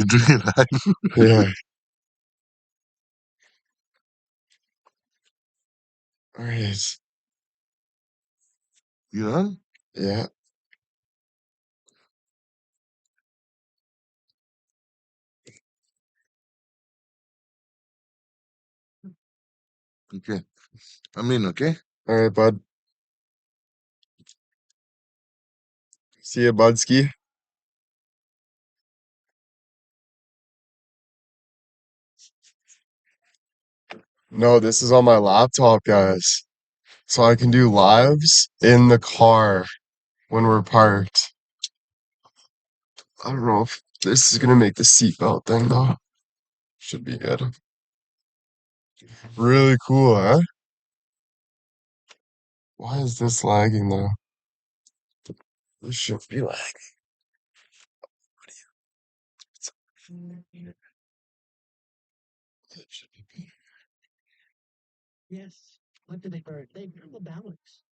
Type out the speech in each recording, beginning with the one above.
You're doing it live. Yeah. All right. You done? Yeah. Okay. I'm in, okay? All right, bud. See ya, Budski. No, this is on my laptop, guys. So I can do lives in the car when we're parked. I don't know if this is gonna make the seatbelt thing though. Should be good. Really cool, huh? Why is this lagging though? This should be lagging. It should be Yes. What do they burn? They burn the balance.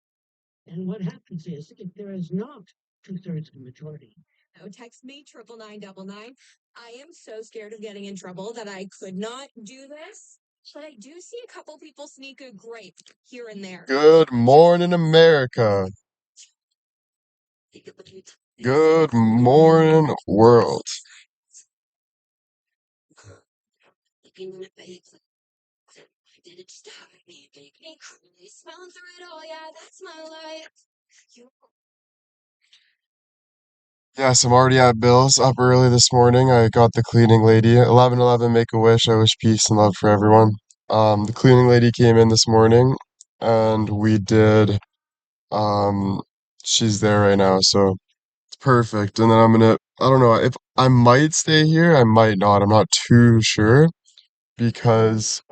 And what happens is, if there is not two-thirds of the majority. Oh, text me 99999. I am so scared of getting in trouble that I could not do this. But I do see a couple people sneak a grape here and there. Good morning, America. Good morning, world. Didn't stop me, make me crazy. Smiling through it all, yeah, that's my life. You Yes, I'm already at Bill's up early this morning. I got the cleaning lady. 11:11, make a wish. I wish peace and love for everyone. The cleaning lady came in this morning and we did, um, she's there right now, so it's perfect. And then I don't know, if I might stay here, I might not. I'm not too sure because,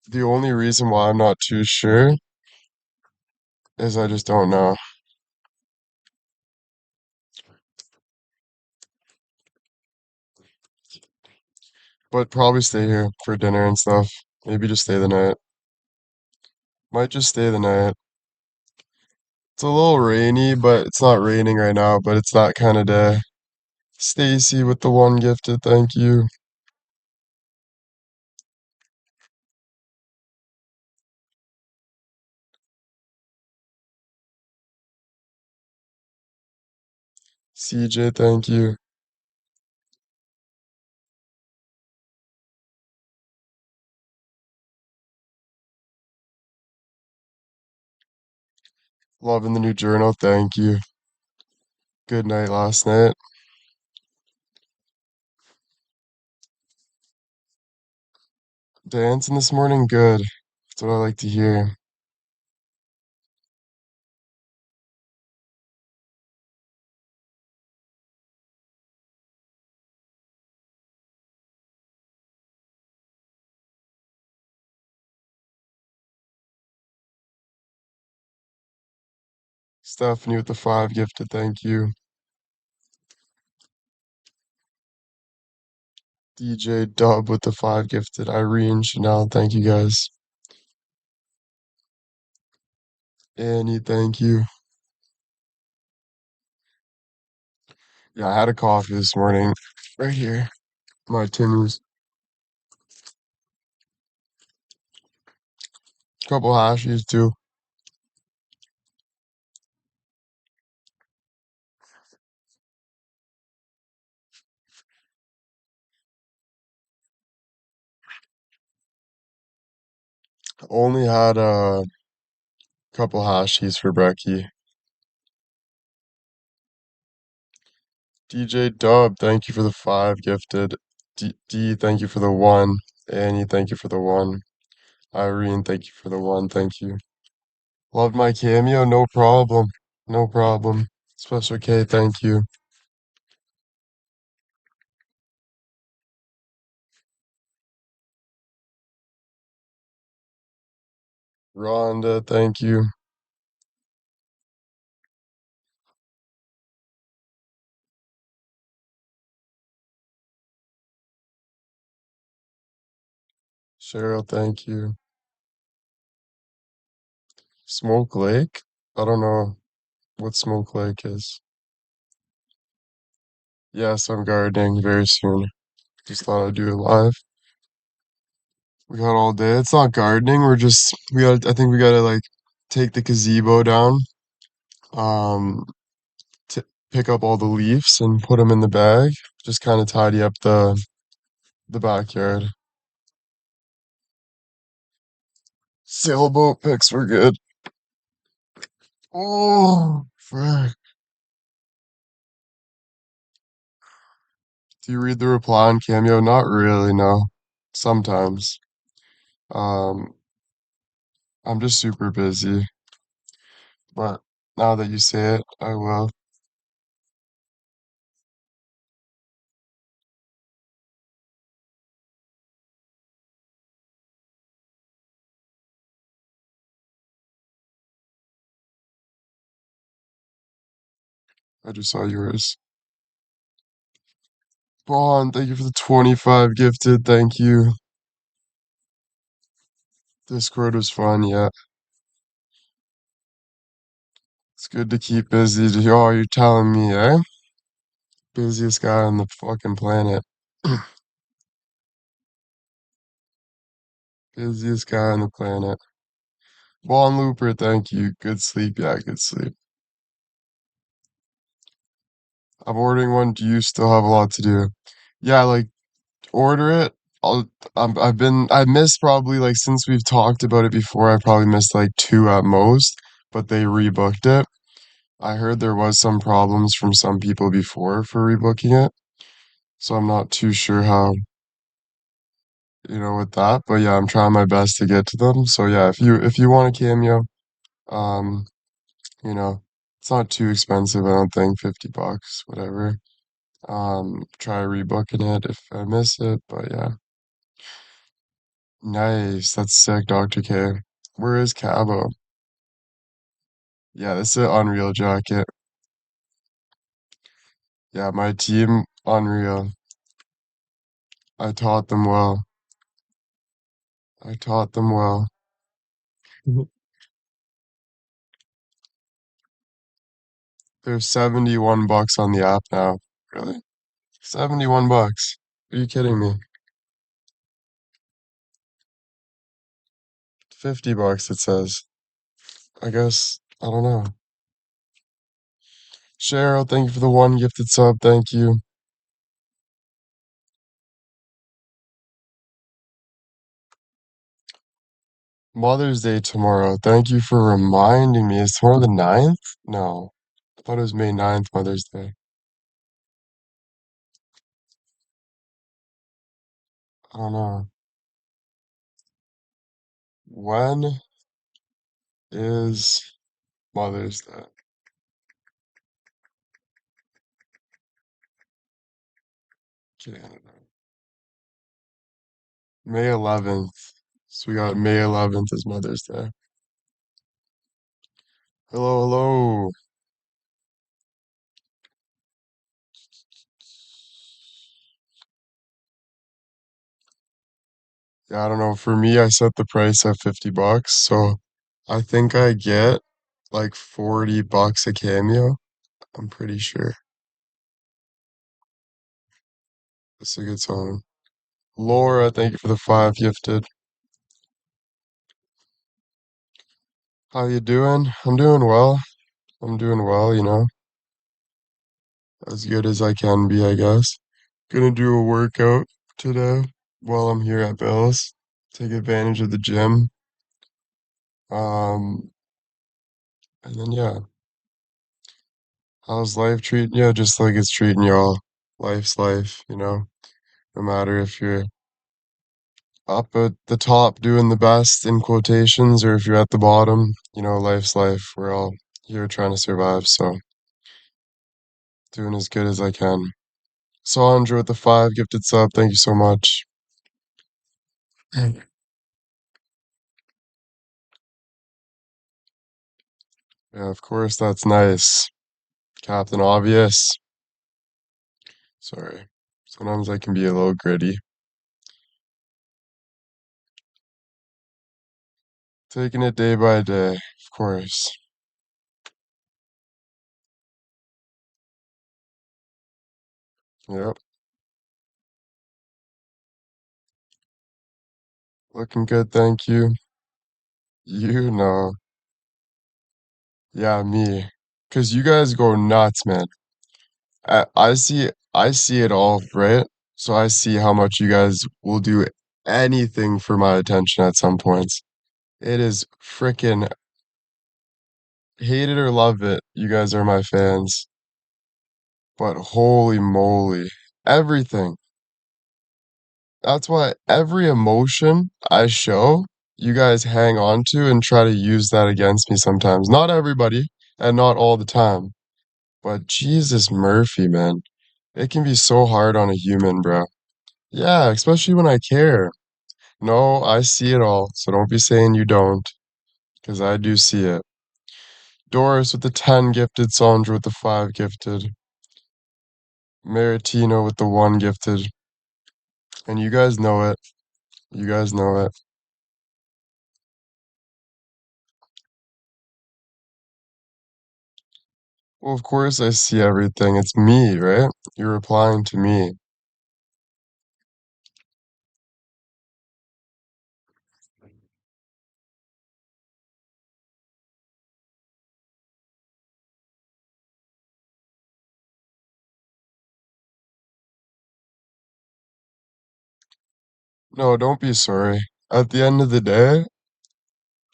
the only reason why I'm not too sure is I just don't know. But probably stay here for dinner and stuff. Maybe just stay the night. Might just stay the night. It's a little rainy, but it's not raining right now, but it's that kind of day. Stacy with the one gifted, thank you. CJ, thank you. Loving the new journal, thank you. Good night last night. Dancing this morning, good. That's what I like to hear. Stephanie with the five gifted, thank you. DJ Dub with the five gifted. Irene, Chanel, thank you guys. Annie, thank you. Yeah, I had a coffee this morning. Right here. My Timmy's. Couple hashies too. Only had a couple hashies for brekkie. DJ Dub, thank you for the five gifted. D, thank you for the one. Annie, thank you for the one. Irene, thank you for the one. Thank you. Loved my cameo, no problem. No problem. Special K, thank you. Rhonda, thank you. Cheryl, thank you. Smoke Lake? I don't know what Smoke Lake is. Yes, I'm gardening very soon. Just thought I'd do it live. We got all day. It's not gardening. I think we gotta like take the gazebo down, um, t pick up all the leaves and put them in the bag. Just kind of tidy up the backyard. Sailboat pics were good. Oh, frick. Do you read the reply on Cameo? Not really, no. Sometimes. Um, I'm just super busy, but now that you say it, I will. I just saw yours. Bond, thank you for the 25 gifted. Thank you. Discord was fun, yeah. It's good to keep busy. Oh, you're telling me, eh? Busiest guy on the fucking planet. Busiest guy on the planet. Vaughn Looper, thank you. Good sleep, yeah, good sleep. I'm ordering one. Do you still have a lot to do? Yeah, like order it. I'll, I missed probably like since we've talked about it before, I probably missed like two at most, but they rebooked it. I heard there was some problems from some people before for rebooking it, so I'm not too sure how, with that. But yeah, I'm trying my best to get to them. So yeah, if you want a cameo, um, you know, it's not too expensive, I don't think, $50, whatever. Try rebooking it if I miss it, but yeah. Nice, that's sick, Dr. K. Where is Cabo? Yeah, this is an Unreal jacket. Yeah, my team, Unreal. I taught them well. I taught them well. There's 71 bucks on the app now. Really? 71 bucks. Are you kidding me? 50 bucks it says. I guess, I don't know. Cheryl, thank you for the one gifted sub. Thank you. Mother's Day tomorrow. Thank you for reminding me. Is tomorrow the 9th? No. I thought it was May 9th, Mother's Day. I don't know. When is Mother's Day? Canada. May 11th. So we got May 11th as Mother's Day. Hello, hello. Yeah, I don't know. For me, I set the price at 50 bucks, so I think I get like 40 bucks a cameo. I'm pretty sure. That's a good song. Laura, thank you for the 5 gifted. How you doing? I'm doing well. I'm doing well, as good as I can be, I guess. Gonna do a workout today while I'm here at Bill's. Take advantage of the gym. Um, and then yeah, how's life treating you? Just like it's treating y'all. Life's life. No matter if you're up at the top doing the best in quotations or if you're at the bottom, life's life. We're all here trying to survive, so doing as good as I can. Sandra with the 5 gifted sub, thank you so much. Yeah, of course, that's nice. Captain Obvious. Sorry. Sometimes I can be a little gritty. Taking it day by day, of course. Yep. Looking good, thank you. You know. Yeah, me. 'Cause you guys go nuts, man. I see it all, right? So I see how much you guys will do anything for my attention at some points. It is frickin' hate it or love it. You guys are my fans. But holy moly, everything. That's why every emotion I show, you guys hang on to and try to use that against me sometimes. Not everybody, and not all the time. But Jesus Murphy, man. It can be so hard on a human, bro. Yeah, especially when I care. No, I see it all, so don't be saying you don't, because I do see it. Doris with the 10 gifted, Sandra with the 5 gifted, Maritino with the 1 gifted. And you guys know it. You guys know it. Well, of course I see everything. It's me, right? You're replying to me. No, don't be sorry. At the end of the day,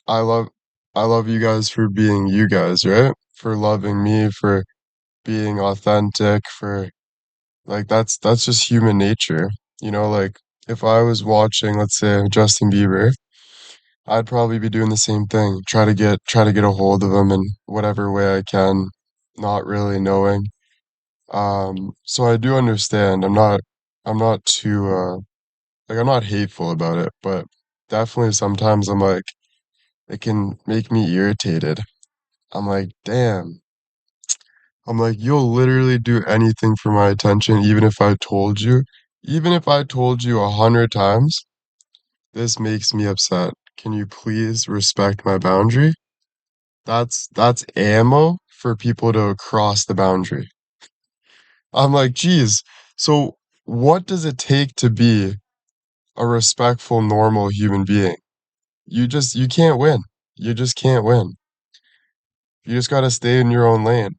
I love I love you guys for being you guys, right? For loving me, for being authentic, for like that's just human nature. Like if I was watching, let's say, Justin Bieber, I'd probably be doing the same thing. Try to get a hold of him in whatever way I can, not really knowing. So I do understand. I'm not too like I'm not hateful about it, but definitely sometimes I'm like it can make me irritated. I'm like, damn. I'm like, you'll literally do anything for my attention, even if I told you. Even if I told you 100 times, this makes me upset. Can you please respect my boundary? That's ammo for people to cross the boundary. I'm like, geez, so what does it take to be a respectful, normal human being? You can't win. You just can't win. You just gotta stay in your own lane.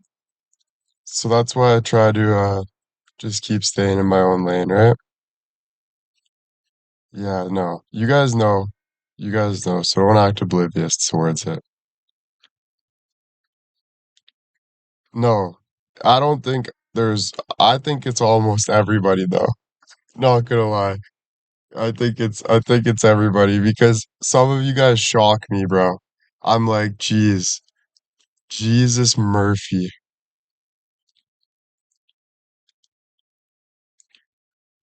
So that's why I try to just keep staying in my own lane, right? Yeah, no. You guys know. You guys know, so don't act oblivious towards it. No, I don't think I think it's almost everybody though. Not gonna lie. I think it's everybody because some of you guys shock me, bro. I'm like, geez, Jesus Murphy.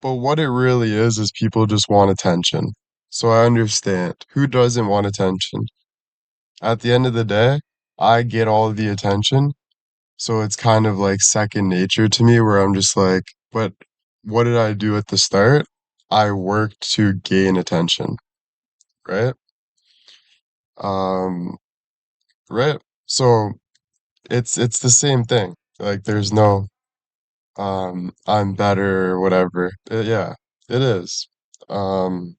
But what it really is people just want attention. So I understand. Who doesn't want attention? At the end of the day, I get all the attention. So it's kind of like second nature to me where I'm just like, but what did I do at the start? I worked to gain attention, right? Um, right. So it's the same thing. Like there's no I'm better or whatever. Yeah, it is. Um,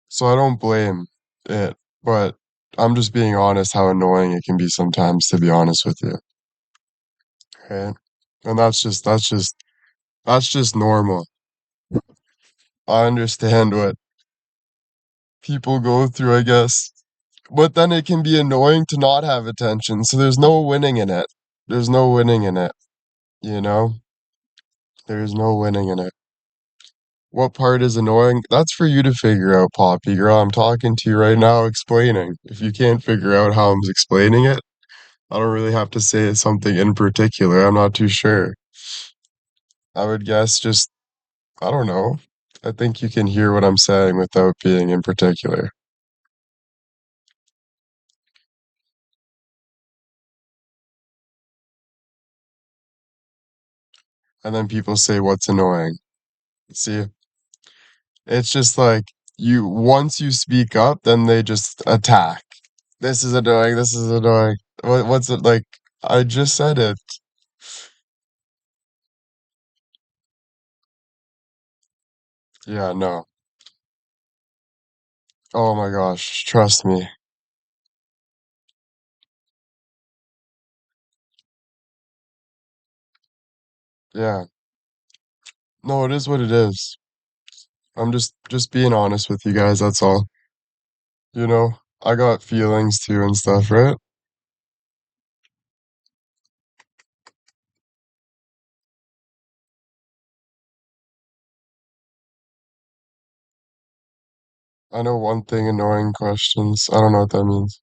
so I don't blame it, but I'm just being honest how annoying it can be sometimes, to be honest with you. Right? And that's just normal. I understand what people go through, I guess. But then it can be annoying to not have attention, so there's no winning in it. There's no winning in it, you know? There's no winning in it. What part is annoying? That's for you to figure out, Poppy girl. I'm talking to you right now, explaining. If you can't figure out how I'm explaining it, I don't really have to say something in particular. I'm not too sure. I would guess just, I don't know. I think you can hear what I'm saying without being in particular. And then people say, what's annoying? See, it's just like once you speak up, then they just attack. This is annoying. This is annoying. What's it like? I just said it. Yeah, no. Oh my gosh, trust me. Yeah. No, it is what it is. I'm just being honest with you guys, that's all. You know, I got feelings too and stuff, right? I know one thing, annoying questions. I don't know what that means.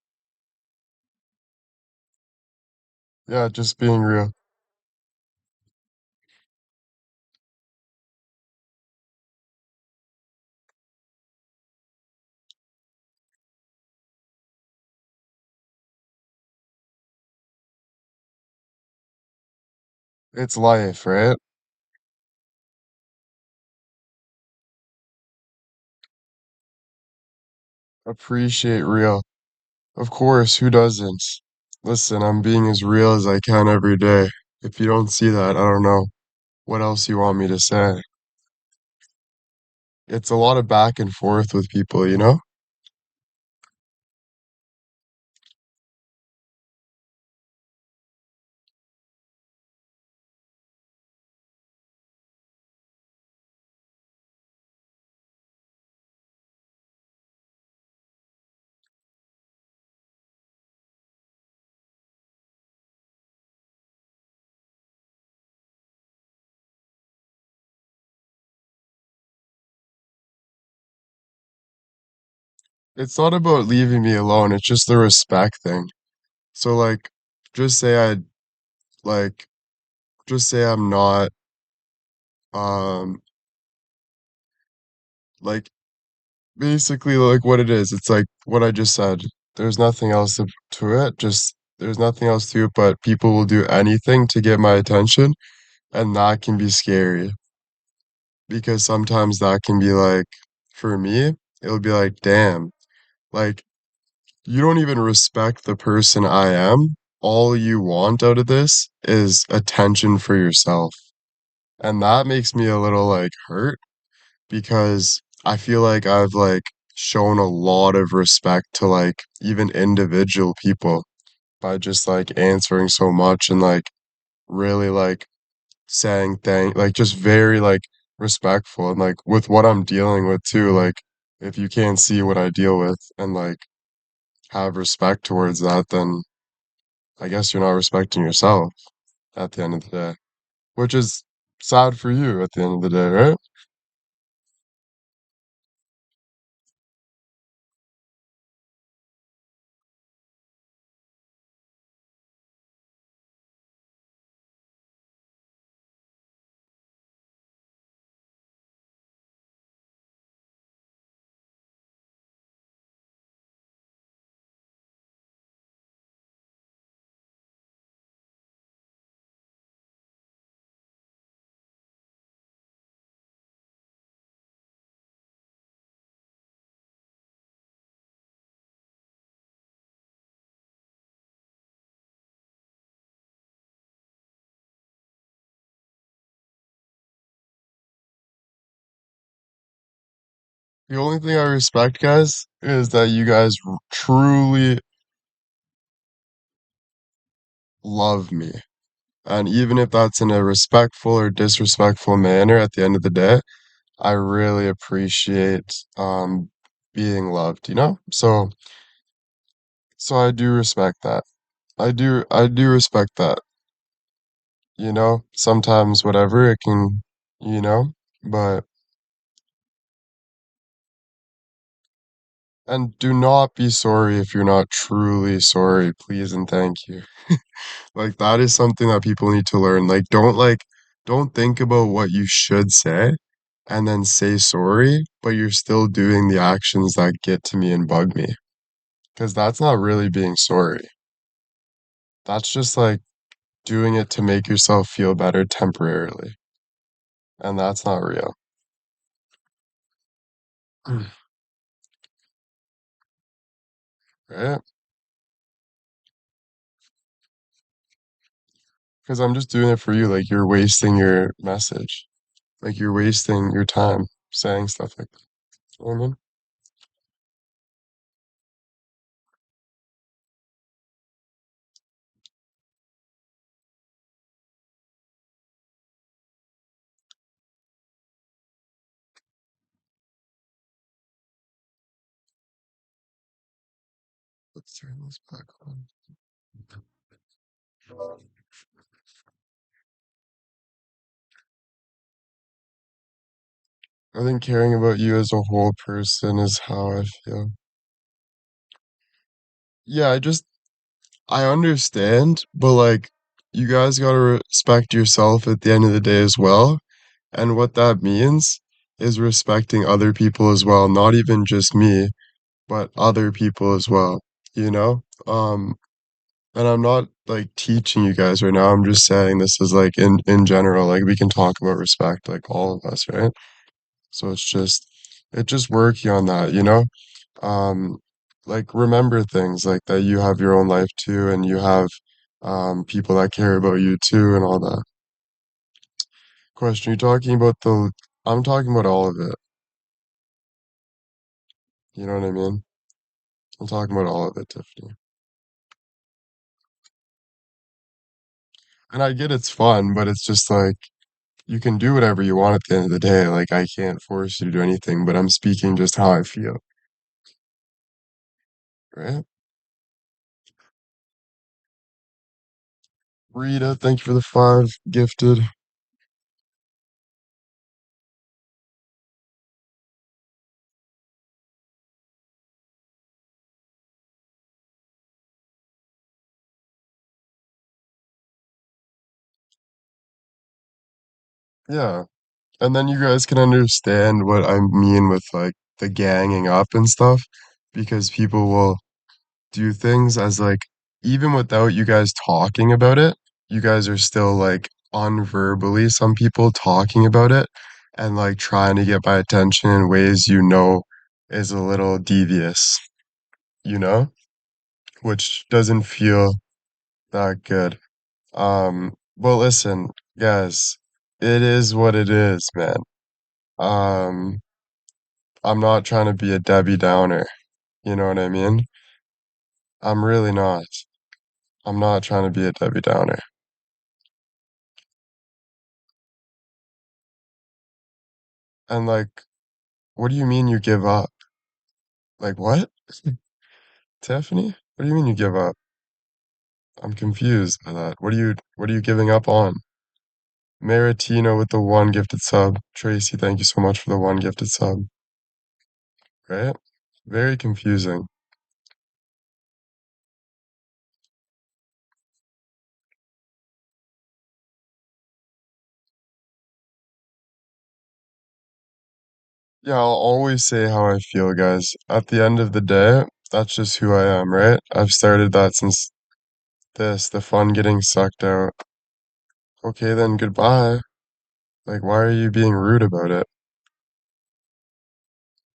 Yeah, just being real. It's life, right? Appreciate real. Of course, who doesn't? Listen, I'm being as real as I can every day. If you don't see that, I don't know what else you want me to say. It's a lot of back and forth with people, you know? It's not about leaving me alone, it's just the respect thing. So like just say I like just say I'm not um like basically like what it is. It's like what I just said. There's nothing else to it. Just there's nothing else to it, but people will do anything to get my attention, and that can be scary because sometimes that can be like for me, it'll be like, damn, like you don't even respect the person I am. All you want out of this is attention for yourself. And that makes me a little like hurt because I feel like I've like shown a lot of respect to like even individual people by just like answering so much and like really like saying like just very like respectful and like with what I'm dealing with too. Like if you can't see what I deal with and like have respect towards that, then I guess you're not respecting yourself at the end of the day, which is sad for you at the end of the day, right? The only thing I respect, guys, is that you guys truly love me. And even if that's in a respectful or disrespectful manner, at the end of the day, I really appreciate being loved, you know? So I do respect that. I do respect that, you know? Sometimes whatever it can, you know, but and do not be sorry if you're not truly sorry, please and thank you. Like that is something that people need to learn. Don't think about what you should say and then say sorry, but you're still doing the actions that get to me and bug me. Because that's not really being sorry. That's just like doing it to make yourself feel better temporarily. And that's not real. Right? Because I'm just doing it for you. Like you're wasting your message. Like you're wasting your time. saying stuff like that. You know what I mean? Let's turn this back on. I think caring about you as a whole person is how I feel. Yeah, I understand, but like, you guys gotta respect yourself at the end of the day as well. And what that means is respecting other people as well, not even just me, but other people as well, you know? And I'm not like teaching you guys right now. I'm just saying this is like in general, like we can talk about respect, like all of us, right? So it's just working on that, you know? Um, like remember things like that you have your own life too, and you have people that care about you too and all that. Question, you're talking about I'm talking about all of it. You know what I mean? I'm talking about all of it, Tiffany. And I get it's fun, but it's just like you can do whatever you want at the end of the day. Like I can't force you to do anything, but I'm speaking just how I feel, right? Rita, thank you for the 5 gifted. Yeah. And then you guys can understand what I mean with like the ganging up and stuff because people will do things as like even without you guys talking about it, you guys are still like unverbally some people talking about it and like trying to get my attention in ways you know is a little devious, you know, which doesn't feel that good. But listen, guys, it is what it is, man. Um, I'm not trying to be a Debbie Downer, you know what I mean? I'm really not. I'm not trying to be a Debbie Downer. And like, what do you mean you give up? Like what? Tiffany? What do you mean you give up? I'm confused by that. What are you giving up on? Maritino with the 1 gifted sub. Tracy, thank you so much for the 1 gifted sub. Right? Very confusing. Yeah, I'll always say how I feel, guys. At the end of the day, that's just who I am, right? I've started that since the fun getting sucked out. Okay, then goodbye. Like, why are you being rude about it?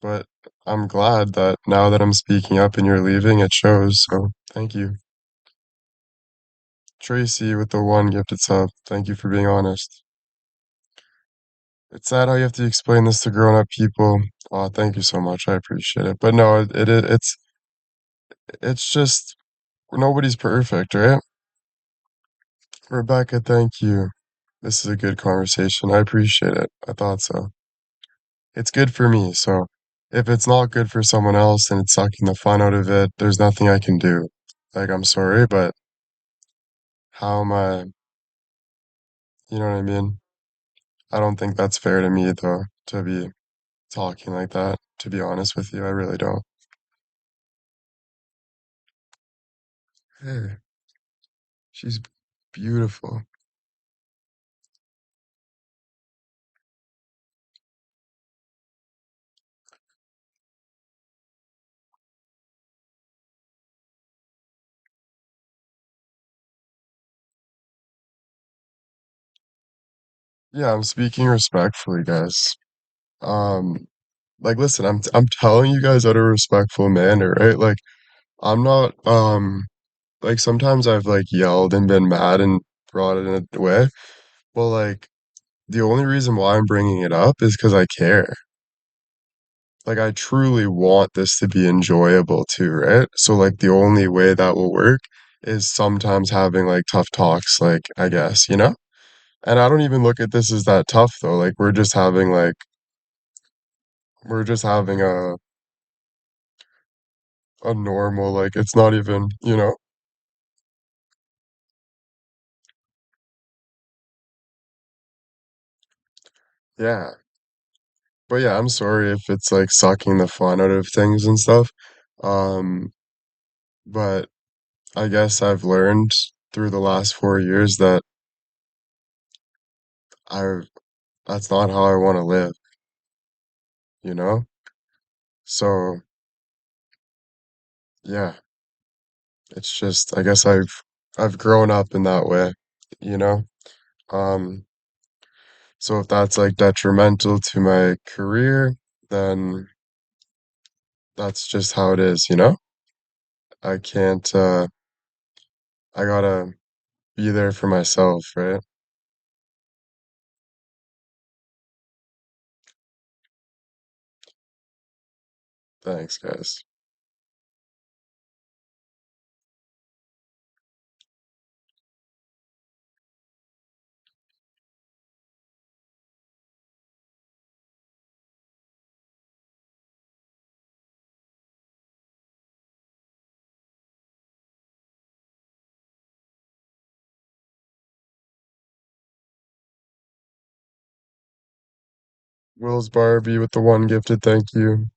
But I'm glad that now that I'm speaking up and you're leaving, it shows. So thank you. Tracy with the 1 gifted sub. Thank you for being honest. It's sad how you have to explain this to grown-up people. Oh, thank you so much. I appreciate it. But no, it's just nobody's perfect, right? Rebecca, thank you. This is a good conversation. I appreciate it. I thought so. It's good for me, so if it's not good for someone else and it's sucking the fun out of it, there's nothing I can do. Like, I'm sorry, but how am I, you know what I mean? I don't think that's fair to me, though, to be talking like that, to be honest with you. I really don't. Hey, she's beautiful. Yeah, I'm speaking respectfully, guys. Um, like, listen, I'm telling you guys out of a respectful manner, right? Like, I'm not, like, sometimes I've, like, yelled and been mad and brought it in a way, but, like, the only reason why I'm bringing it up is because I care. like I truly want this to be enjoyable too, right? So like the only way that will work is sometimes having like tough talks, like I guess, you know? And I don't even look at this as that tough though. Like we're just having a normal, like it's not even, yeah. But yeah, I'm sorry if it's like sucking the fun out of things and stuff. Um, but I guess I've learned through the last 4 years that I that's not how I want to live, you know? So yeah, it's just I guess I've grown up in that way, you know? Um, so if that's like detrimental to my career, then that's just how it is, you know? I can't I gotta be there for myself, right? Thanks, guys. Will's Barbie with the one gifted thank you.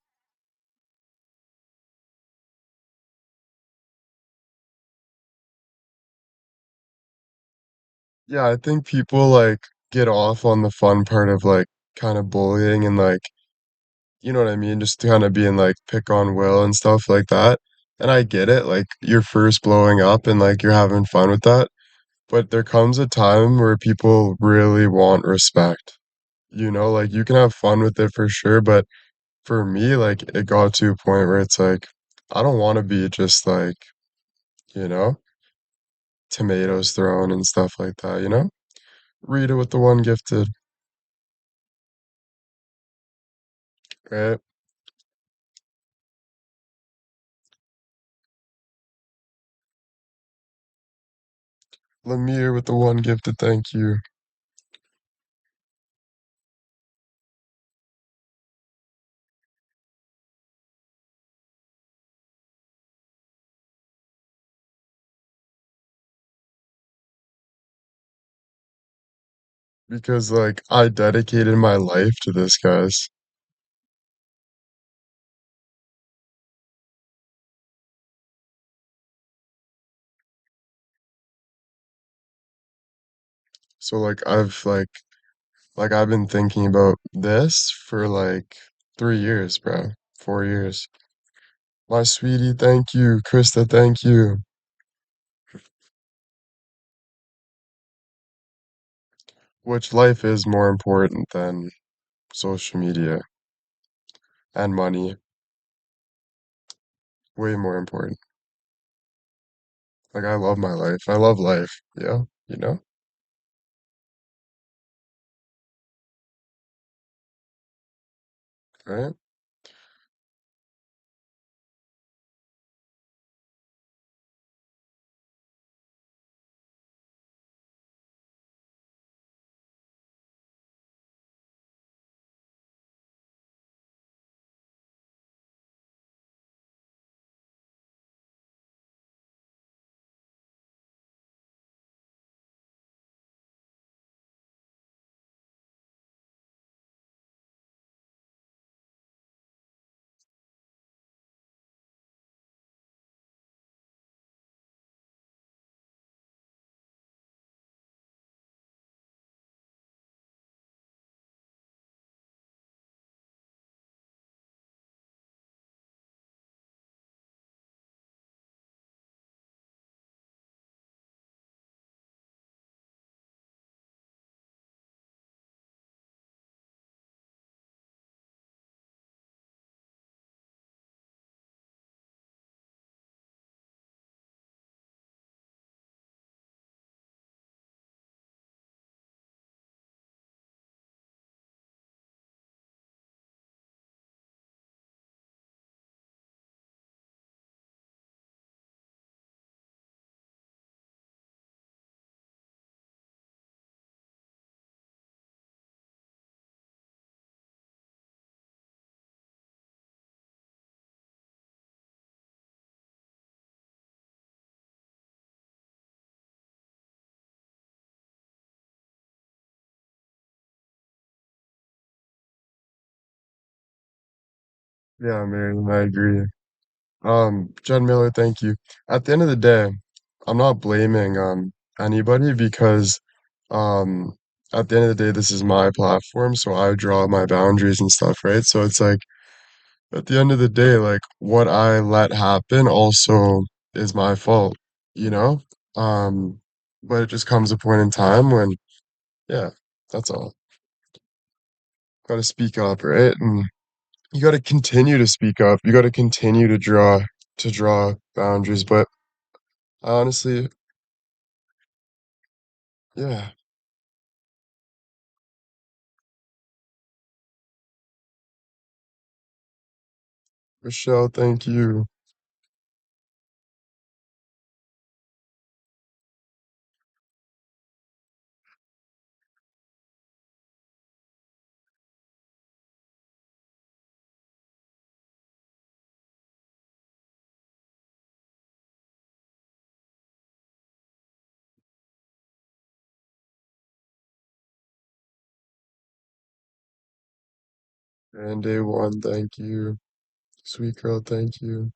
Yeah, I think people like get off on the fun part of like kind of bullying and like, you know what I mean? Just kind of being like pick on Will and stuff like that. And I get it, like you're first blowing up and like you're having fun with that. But there comes a time where people really want respect. You know, like you can have fun with it for sure, but for me, like it got to a point where it's like, I don't want to be just like, you know, tomatoes thrown and stuff like that, you know? Read it with the one gifted, right? Lemire with the one gifted thank you. Because like I dedicated my life to this, guys. So like I've been thinking about this for like 3 years, bro. 4 years. My sweetie, thank you. Krista, thank you. Which life is more important than social media and money? Way more important. Like I love my life. I love life. Yeah, you know? Right? Yeah, Marion, I agree. Jen Miller, thank you. At the end of the day, I'm not blaming anybody because um at the end of the day, this is my platform, so I draw my boundaries and stuff, right? So it's like at the end of the day, like what I let happen also is my fault, you know? Um, but it just comes a point in time when, yeah, that's all. Gotta speak up, right? And you gotta continue to speak up. You gotta continue to draw boundaries. But honestly, yeah, Michelle, thank you. And day one, thank you. Sweet girl, thank you.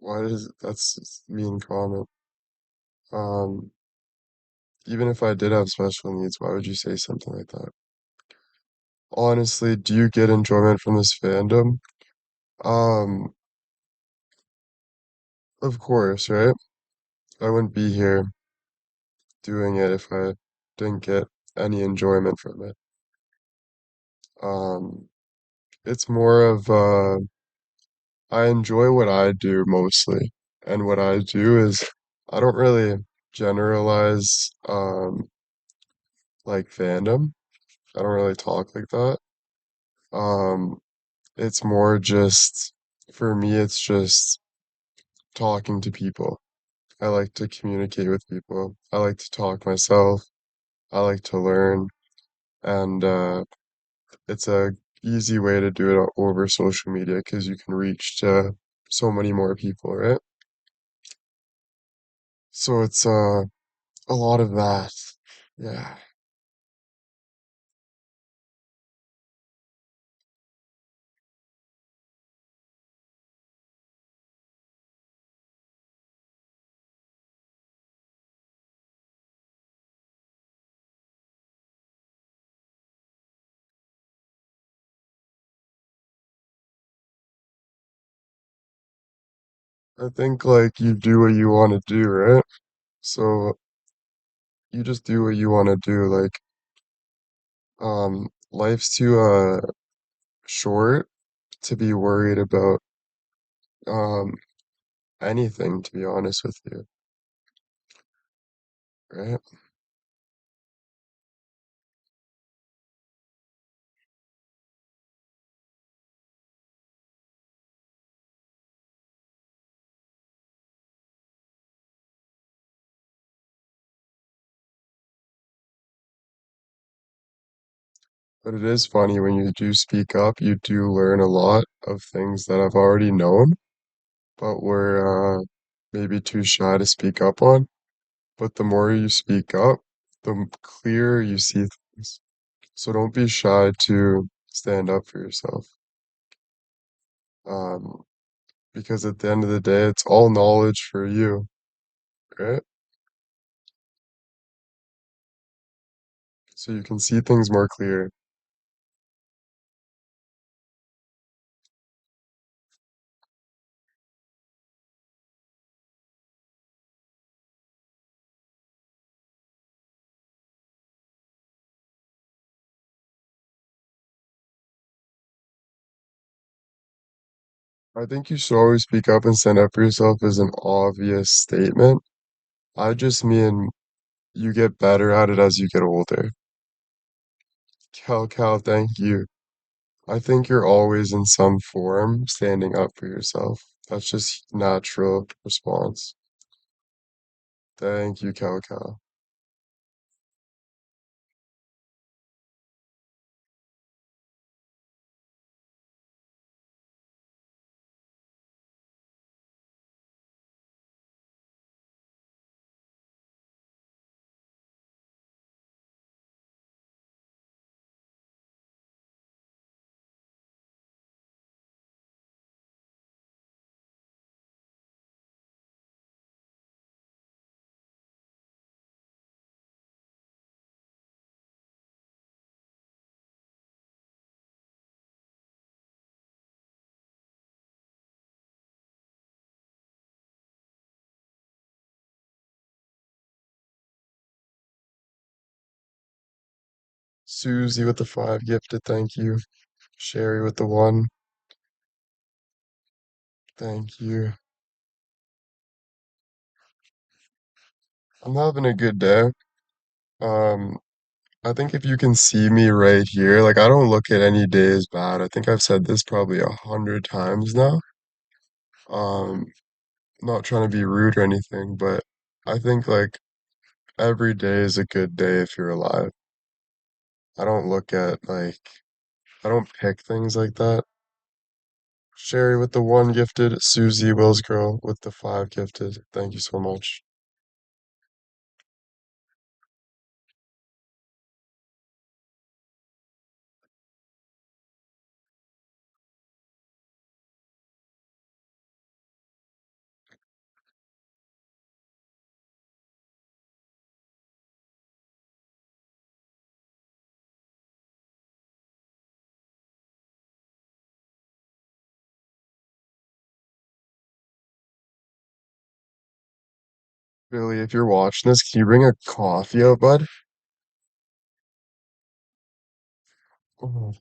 Why does that's mean comment? Um, Even if I did have special needs, why would you say something like that? Honestly, do you get enjoyment from this fandom? Um, of course, right? I wouldn't be here doing it if I didn't get any enjoyment from it. Um, it's more of I enjoy what I do mostly, and what I do is I don't really generalize like fandom. I don't really talk like that. Um, it's more just for me, it's just talking to people. I like to communicate with people. I like to talk myself. I like to learn, and it's a easy way to do it over social media because you can reach to so many more people, right? So it's a lot of that. Yeah. I think like you do what you want to do, right? So you just do what you want to do. Like, life's too short to be worried about um anything, to be honest with you, right? But it is funny when you do speak up, you do learn a lot of things that I've already known, but were maybe too shy to speak up on. But the more you speak up, the clearer you see things. So don't be shy to stand up for yourself. Um, because at the end of the day, it's all knowledge for you, right? So you can see things more clear. I think you should always speak up and stand up for yourself is an obvious statement. I just mean you get better at it as you get older. Cal, thank you. I think you're always in some form standing up for yourself. That's just natural response. Thank you, Cal. Susie with the 5 gifted, thank you. Sherry with the 1, thank you. I'm having a good day. Um, I think if you can see me right here, like I don't look at any day as bad. I think I've said this probably 100 times now. Um, not trying to be rude or anything, but I think like every day is a good day if you're alive. I don't look at like I don't pick things like that. Sherry with the 1 gifted, Susie Will's girl with the 5 gifted. Thank you so much. Billy, if you're watching this, can you bring a coffee out, bud? Oh,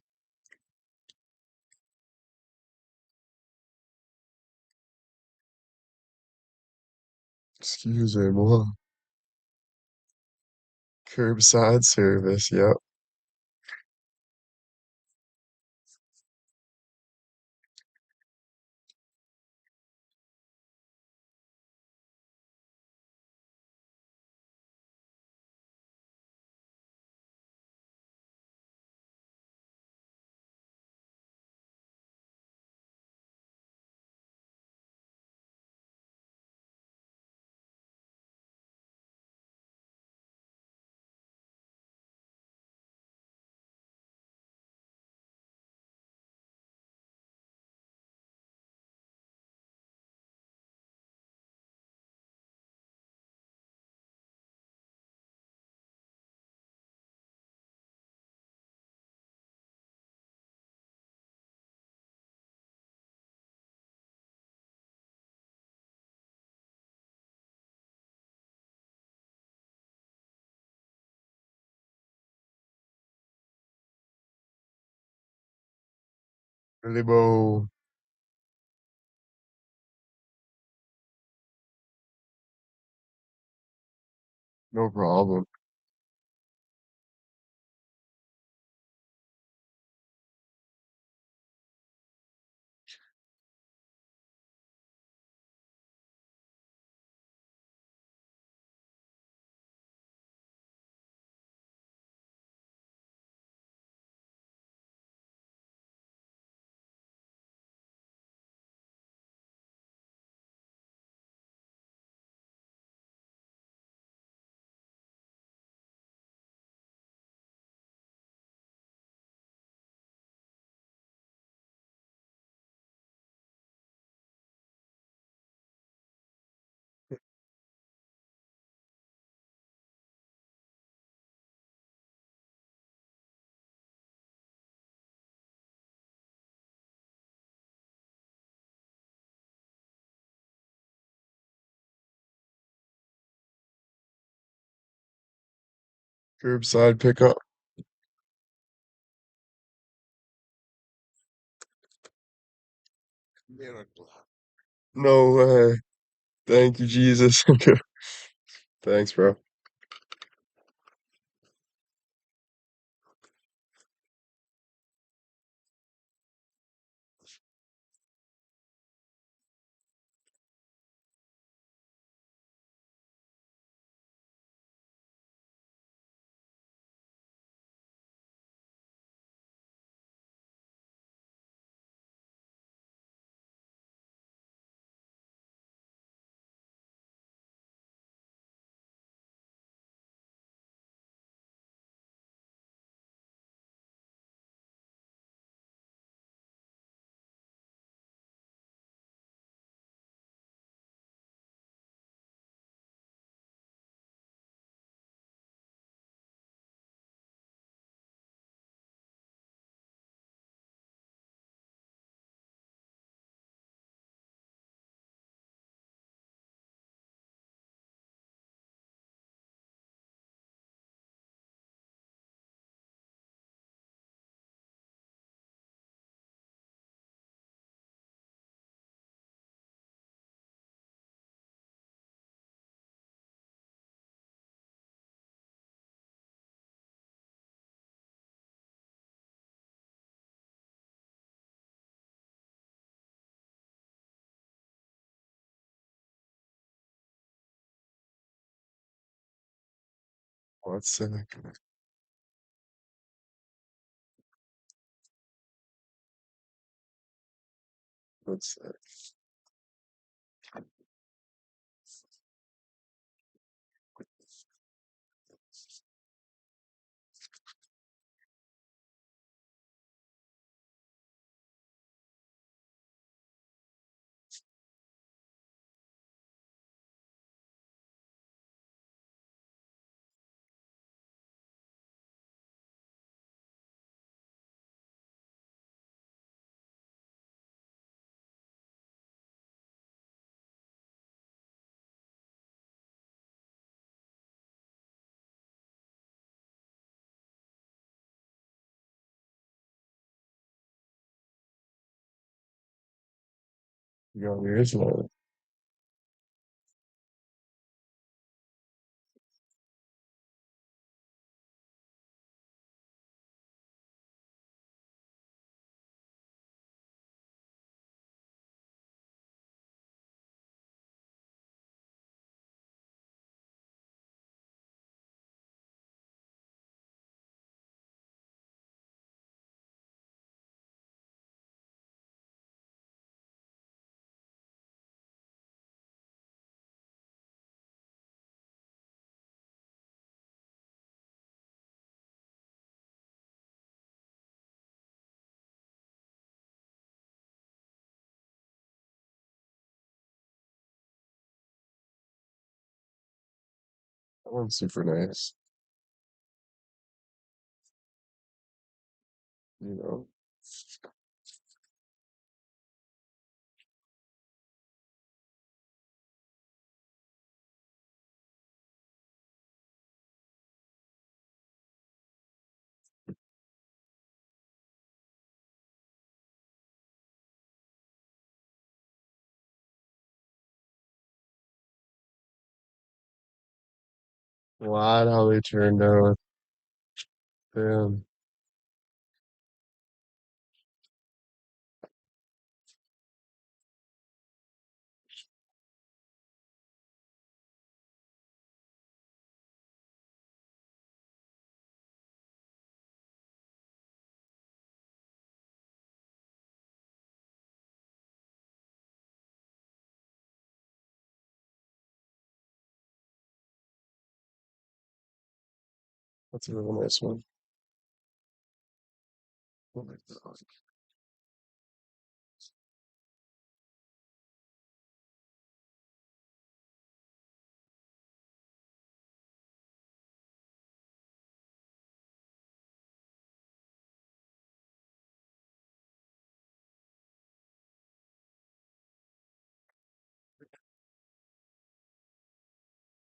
excuse me, moi. Curbside service, yep. Billy Bo, no problem. Curbside pickup. No way. Thank you, Jesus. Thanks, bro. Oh, that's sick. That's sick. You got yours now. That one's super nice. You know, glad how they turned out. Damn, that's a really nice one. Oh my God.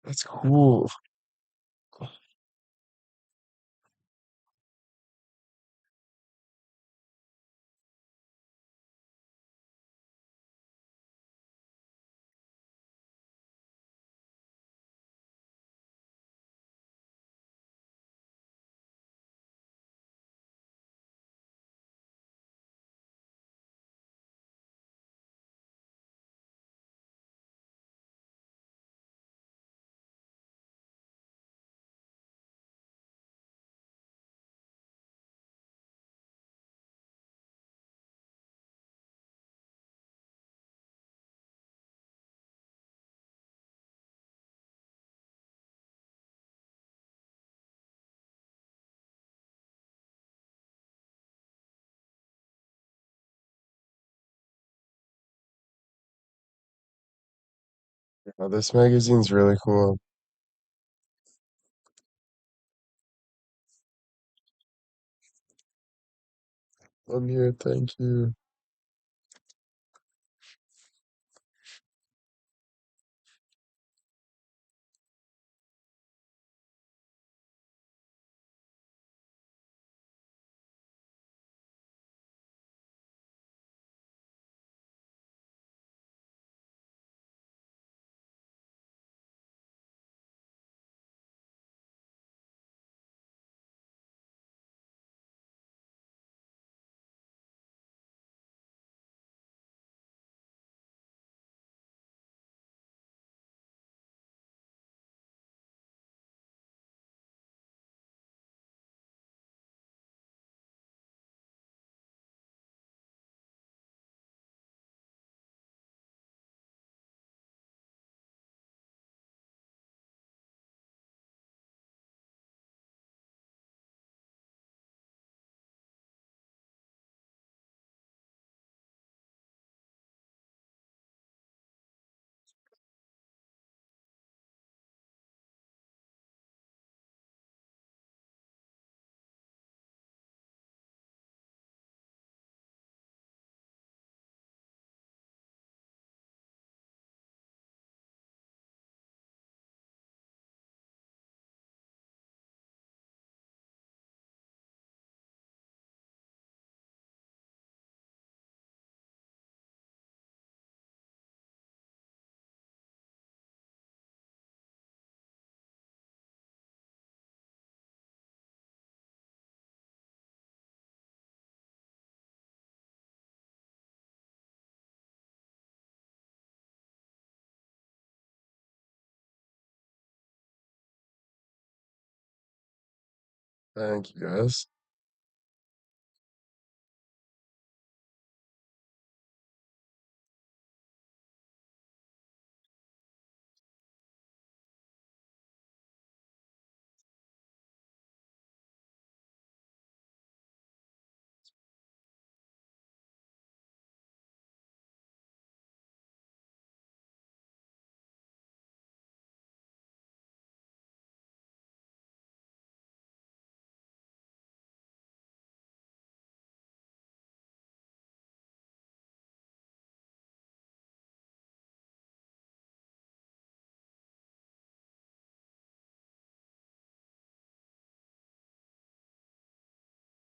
That's cool. Yeah, this magazine's really cool. I'm here, thank you. Thank you guys.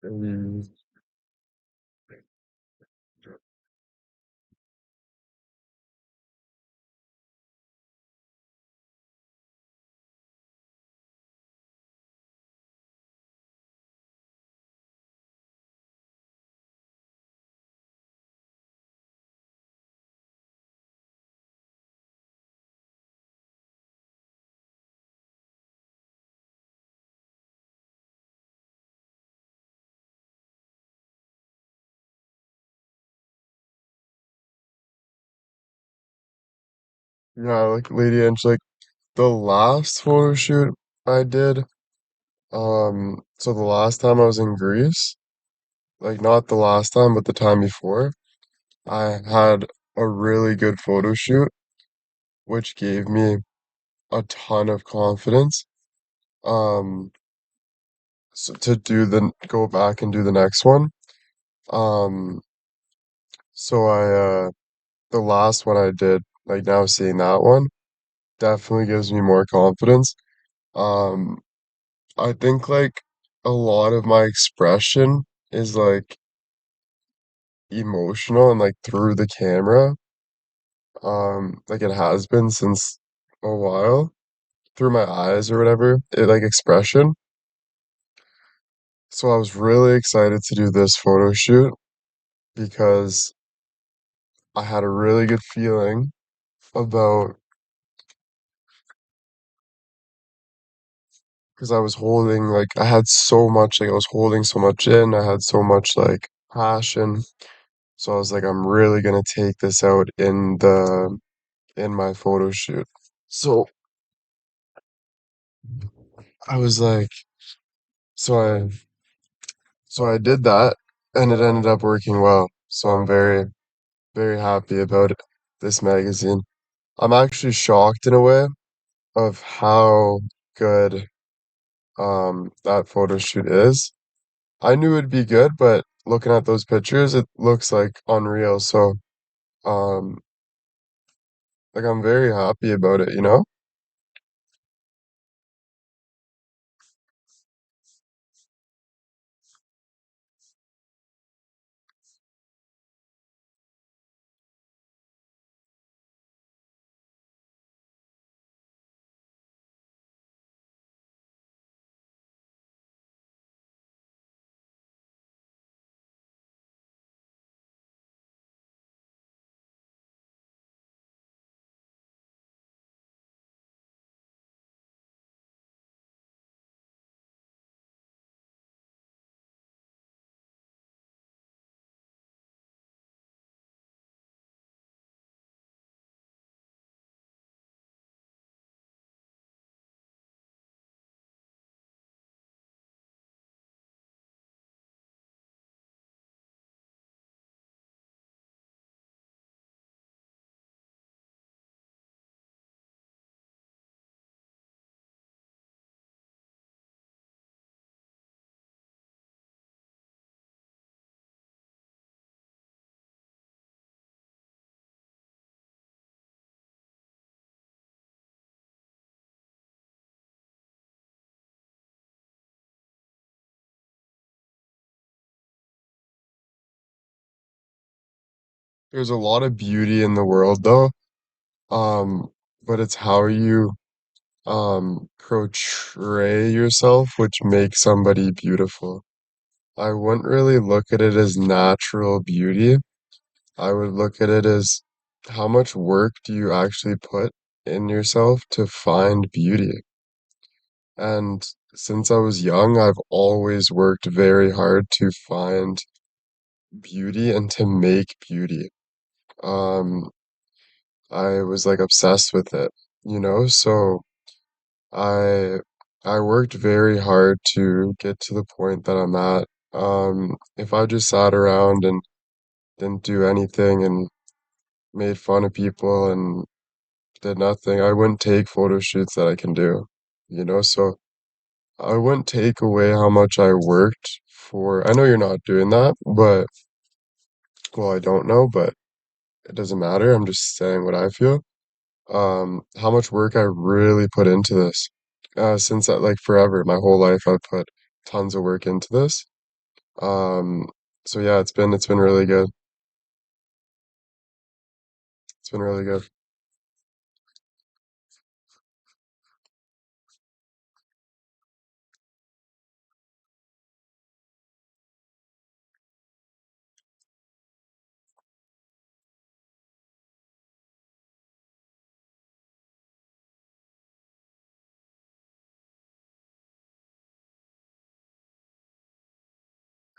Mm, yeah, like Lady Inch, like the last photo shoot I did, so the last time I was in Greece, like not the last time, but the time before, I had a really good photo shoot, which gave me a ton of confidence. Um, so to go back and do the next one. Um, so the last one I did, like now seeing that one, definitely gives me more confidence. Um, I think like a lot of my expression is like emotional and like through the camera. Like it has been since a while through my eyes or whatever, it like expression. So I was really excited to do this photo shoot because I had a really good feeling about because I was holding like I had so much like I was holding so much in. I had so much like passion. So I was like, I'm really gonna take this out in my photo shoot. So I was like, so I so I did that and it ended up working well. So I'm very, very happy about it, this magazine. I'm actually shocked in a way of how good that photo shoot is. I knew it'd be good, but looking at those pictures, it looks like unreal. So um like I'm very happy about it, you know? There's a lot of beauty in the world though. Um, but it's how you portray yourself which makes somebody beautiful. I wouldn't really look at it as natural beauty. I would look at it as how much work do you actually put in yourself to find beauty. And since I was young, I've always worked very hard to find beauty and to make beauty. Um, I was like obsessed with it, so I I worked very hard to get to the point that I'm at. If I just sat around and didn't do anything and made fun of people and did nothing, I wouldn't take photo shoots that I can do, so I wouldn't take away how much I worked for. I know you're not doing that, but well, I don't know, but it doesn't matter. I'm just saying what I feel. How much work I really put into this. Since like forever, my whole life, I've put tons of work into this. Um, so yeah, it's been really good. It's been really good.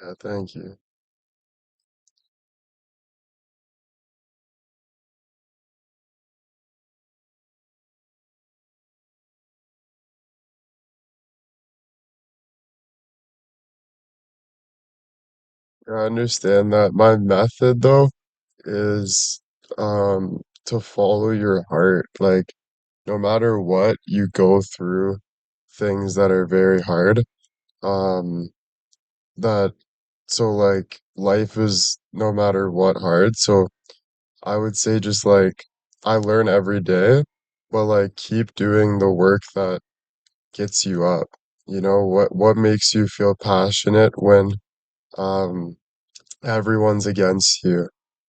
Yeah, thank you. I understand that. My method though is to follow your heart. Like no matter what, you go through things that are very hard. Um, that so like life is no matter what hard. So I would say just like I learn every day, but like keep doing the work that gets you up. What makes you feel passionate when um everyone's against you?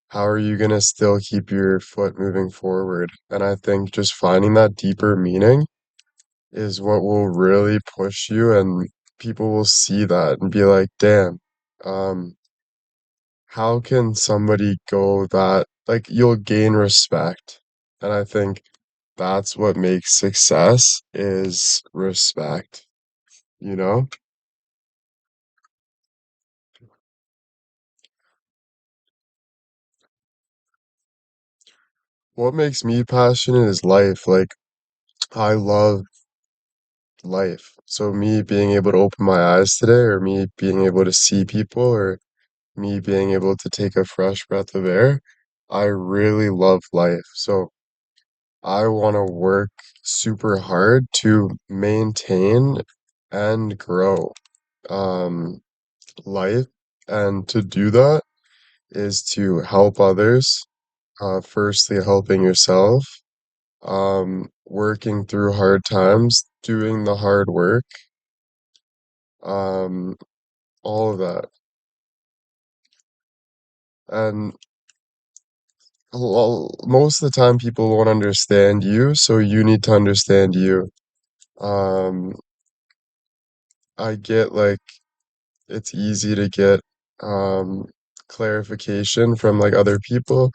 How are you gonna still keep your foot moving forward? And I think just finding that deeper meaning is what will really push you, and people will see that and be like, damn, um, how can somebody go that, like, you'll gain respect. And I think that's what makes success is respect, you know? What makes me passionate is life. Like, I love life. So me being able to open my eyes today, or me being able to see people, or me being able to take a fresh breath of air, I really love life. So I want to work super hard to maintain and grow um, life. And to do that is to help others, firstly, helping yourself, working through hard times, doing the hard work, um, all of that. And most of the time, people won't understand you, so you need to understand you. Um, I get like it's easy to get um, clarification from like other people,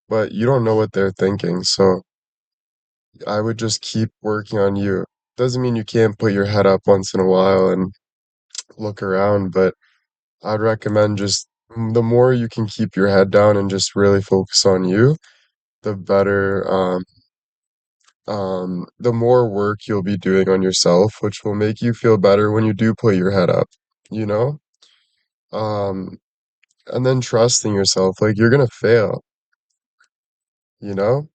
but you don't know what they're thinking. So I would just keep working on you. Doesn't mean you can't put your head up once in a while and look around, but I'd recommend just the more you can keep your head down and just really focus on you, the better, the more work you'll be doing on yourself, which will make you feel better when you do put your head up, you know? Um, and then trusting yourself, like you're gonna fail, you know?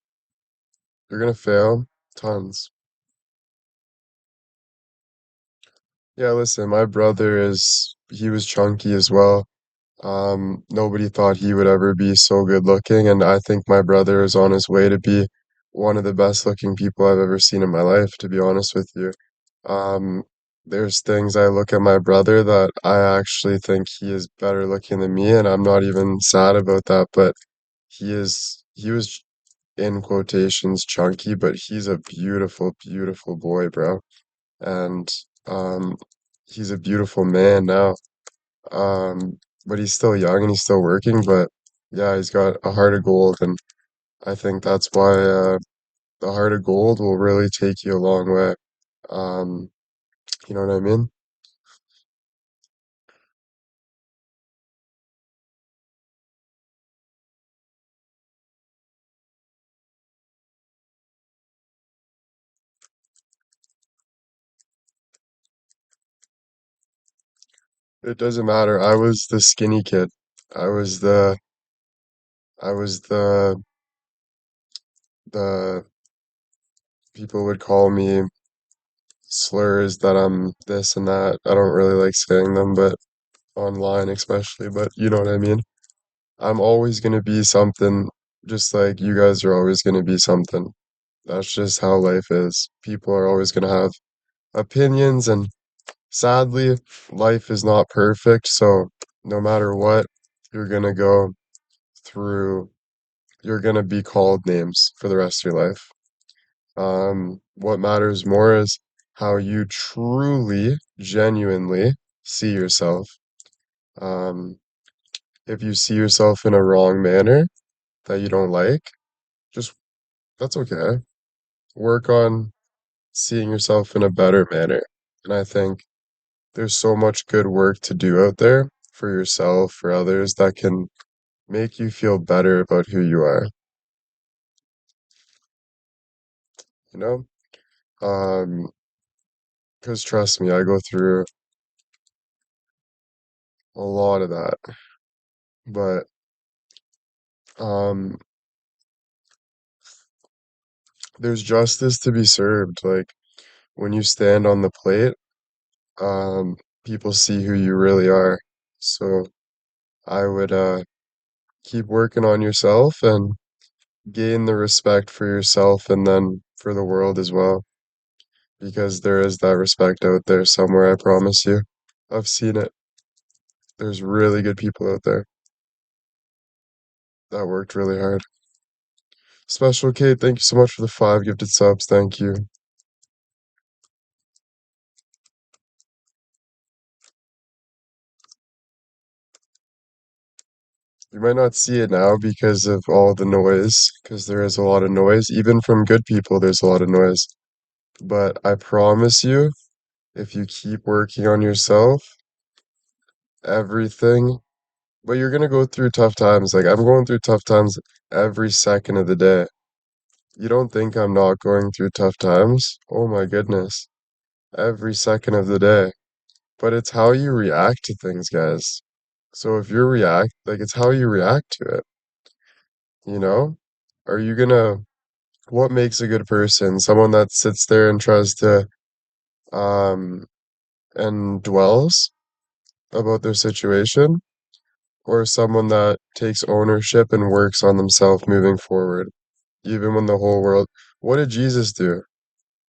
You're gonna fail tons. Yeah, listen, my brother he was chunky as well. Nobody thought he would ever be so good looking, and I think my brother is on his way to be one of the best looking people I've ever seen in my life, to be honest with you. Um, there's things I look at my brother that I actually think he is better looking than me, and I'm not even sad about that, but he was in quotations chunky, but he's a beautiful, beautiful boy, bro. And um, he's a beautiful man now. But he's still young and he's still working, but yeah, he's got a heart of gold, and I think that's why the heart of gold will really take you a long way. Um, You know what I mean? It doesn't matter. I was the skinny kid. I was the I was the people would call me slurs that I'm this and that. I don't really like saying them, but online especially, but you know what I mean? I'm always gonna be something just like you guys are always gonna be something. That's just how life is. People are always gonna have opinions, and sadly, life is not perfect, so no matter what, you're gonna go through, you're gonna be called names for the rest of your life. What matters more is how you truly, genuinely see yourself. Um, if you see yourself in a wrong manner that you don't like, just that's okay. Work on seeing yourself in a better manner. And I think there's so much good work to do out there for yourself, for others that can make you feel better about who you are, you know? Um, 'Cause trust me, I go through a lot of that. But um there's justice to be served. Like when you stand on the plate, um people see who you really are. So I would keep working on yourself and gain the respect for yourself and then for the world as well, because there is that respect out there somewhere, I promise you. I've seen it. There's really good people out there that worked really hard. Special Kate, thank you so much for the 5 gifted subs. Thank you. You might not see it now because of all the noise, because there is a lot of noise. Even from good people, there's a lot of noise. But I promise you, if you keep working on yourself, everything, but you're gonna go through tough times. Like I'm going through tough times every second of the day. You don't think I'm not going through tough times? Oh my goodness. Every second of the day. But it's how you react to things, guys. So if you react, like it's how you react to it, you know? Are you gonna, what makes a good person? Someone that sits there and tries to, um, and dwells about their situation, or someone that takes ownership and works on themselves moving forward, even when the whole world, what did Jesus do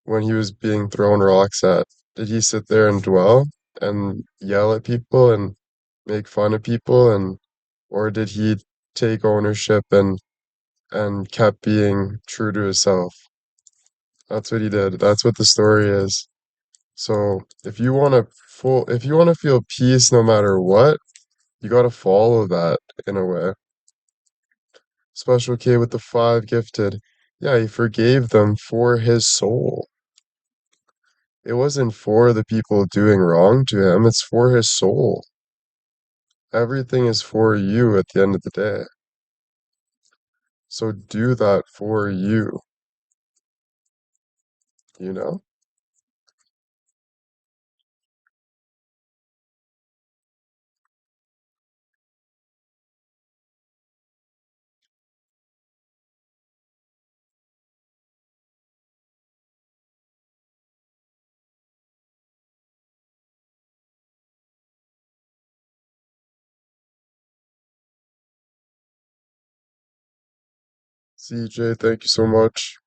when he was being thrown rocks at? Did he sit there and dwell and yell at people and make fun of people, and or did he take ownership and kept being true to himself? That's what he did. That's what the story is. So if you want to feel peace no matter what, you got to follow that in a way. Special K with the 5 gifted. Yeah, he forgave them for his soul. It wasn't for the people doing wrong to him, it's for his soul. Everything is for you at the end of the day. So do that for you, you know? CJ, thank you so much.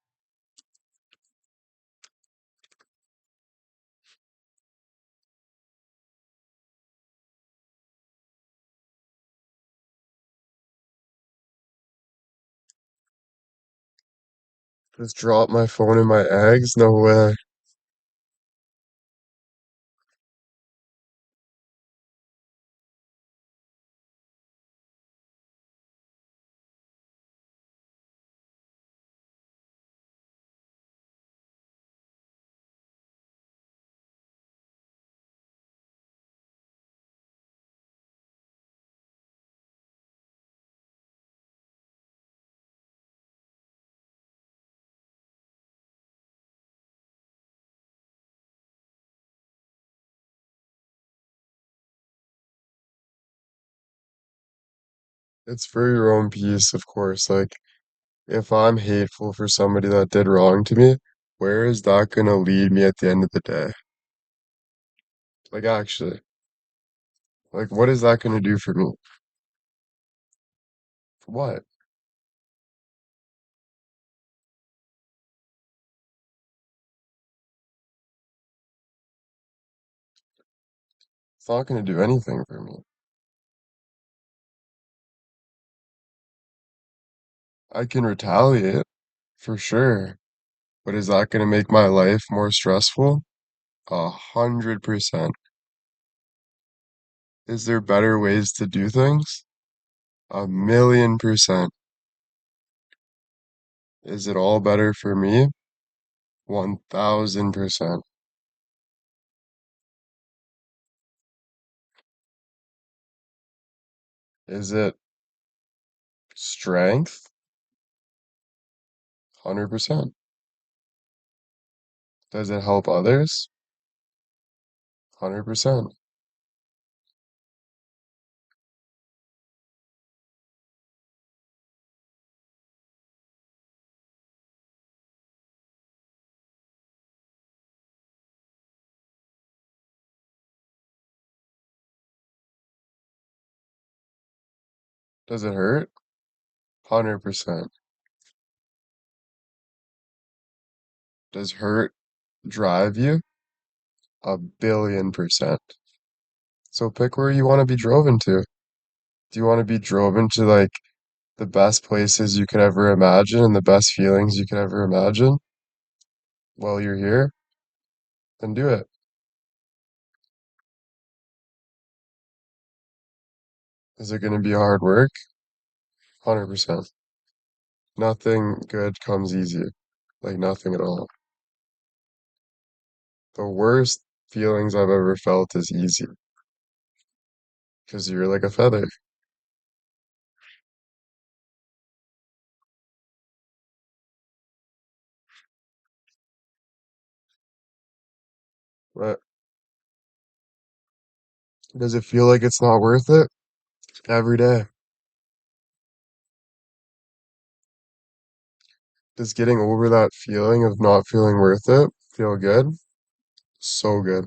Just dropped my phone in my eggs? No way. It's for your own peace, of course. Like, if I'm hateful for somebody that did wrong to me, where is that gonna lead me at the end of the day? Like, actually, like, what is that gonna do for me? For what? It's not gonna do anything for me. I can retaliate, for sure, but is that gonna make my life more stressful? 100%. Is there better ways to do things? 1,000,000%. Is it all better for me? 1,000%. Is it strength? 100%. Does it help others? 100%. Does it hurt? 100%. Does hurt drive you? 1,000,000,000%. So pick where you want to be driven to. Do you want to be driven to like the best places you could ever imagine and the best feelings you could ever imagine while you're here? Then do it. Is it going to be hard work? 100%. Nothing good comes easy. Like nothing at all. The worst feelings I've ever felt is easy because you're like a feather. But does it feel like it's not worth it? Every day. Does getting over that feeling of not feeling worth it feel good? So good.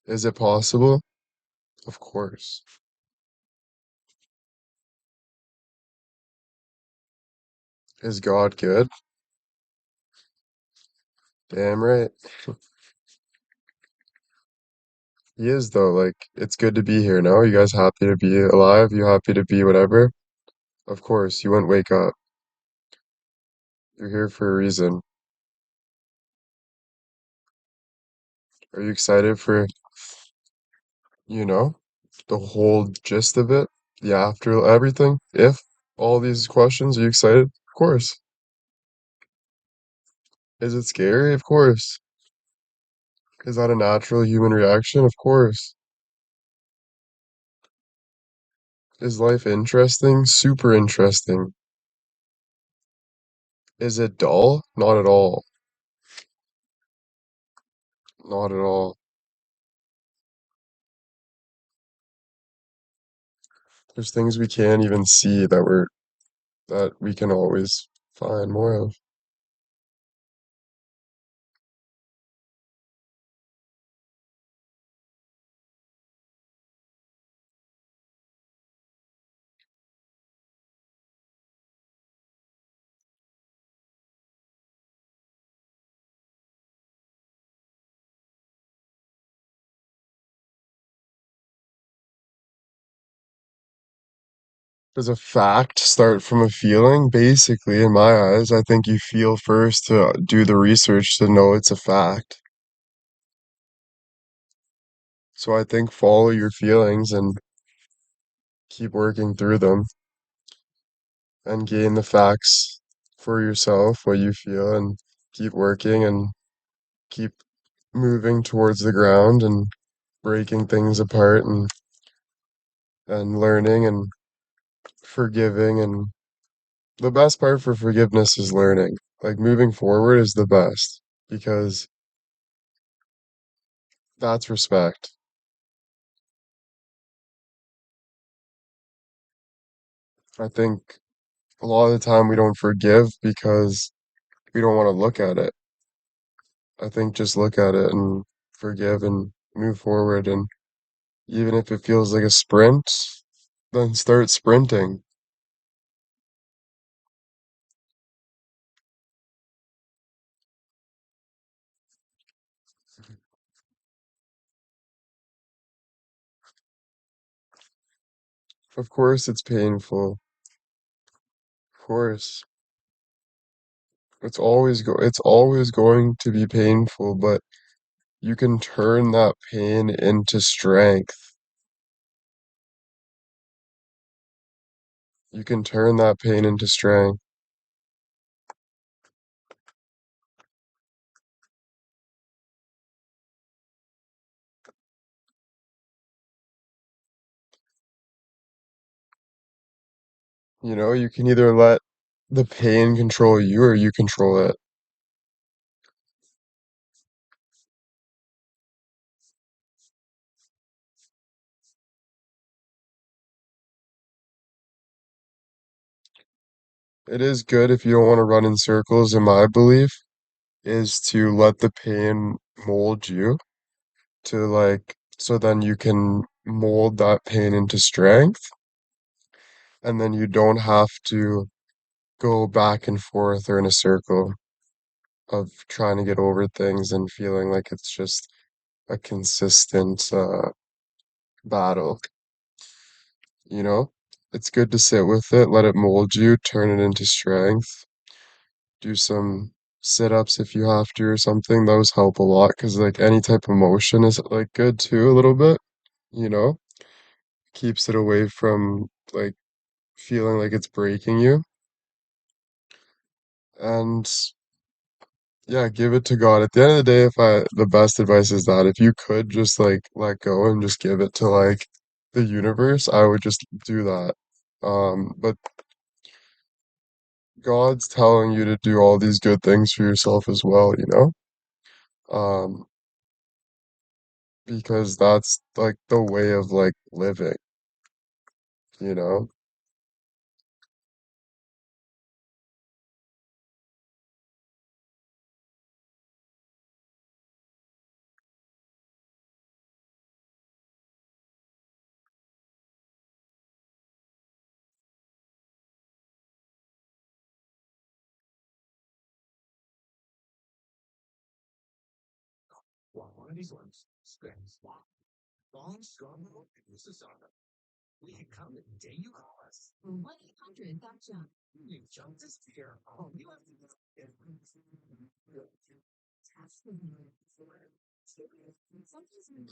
Is it possible? Of course. Is God good? Damn right. He is though. Like, it's good to be here now. You guys happy to be alive? You happy to be whatever? Of course, you wouldn't wake up. You're here for a reason. Are you excited for, you know, the whole gist of it? The after everything? If all these questions, are you excited? Of course. Is it scary? Of course. Is that a natural human reaction? Of course. Is life interesting? Super interesting. Is it dull? Not at all. Not at all. There's things we can't even see that we can always find more of. Does a fact start from a feeling? Basically, in my eyes, I think you feel first to do the research to know it's a fact. So I think follow your feelings and keep working through them and gain the facts for yourself, what you feel, and keep working and keep moving towards the ground and breaking things apart and learning and forgiving. And the best part for forgiveness is learning. Like moving forward is the best because that's respect. I think a lot of the time we don't forgive because we don't want to look at it. I think just look at it and forgive and move forward. And even if it feels like a sprint, then start sprinting. Of course, it's painful. Of course, it's always going to be painful, but you can turn that pain into strength. You can turn that pain into strength. You know, you can either let the pain control you or you control it. It is good if you don't want to run in circles, in my belief, is to let the pain mold you to like, so then you can mold that pain into strength, and then you don't have to go back and forth or in a circle of trying to get over things and feeling like it's just a consistent battle, you know? It's good to sit with it, let it mold you, turn it into strength, do some sit-ups if you have to or something. Those help a lot because like any type of motion is like good too a little bit, you know? Keeps it away from like feeling like it's breaking you. And yeah, give it to God. At the end of the day, the best advice is that if you could just like let go and just give it to like the universe, I would just do that. But God's telling you to do all these good things for yourself as well, you know? Um, because that's like the way of like living, you know? Whiteyy18 gotcha.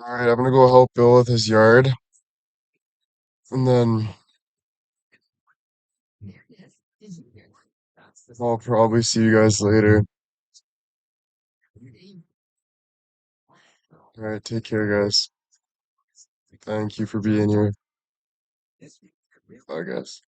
All right, I'm gonna go help Bill with his yard, and then I'll probably see you guys later. All right, take care, guys. Thank you for being here. Bye, guys.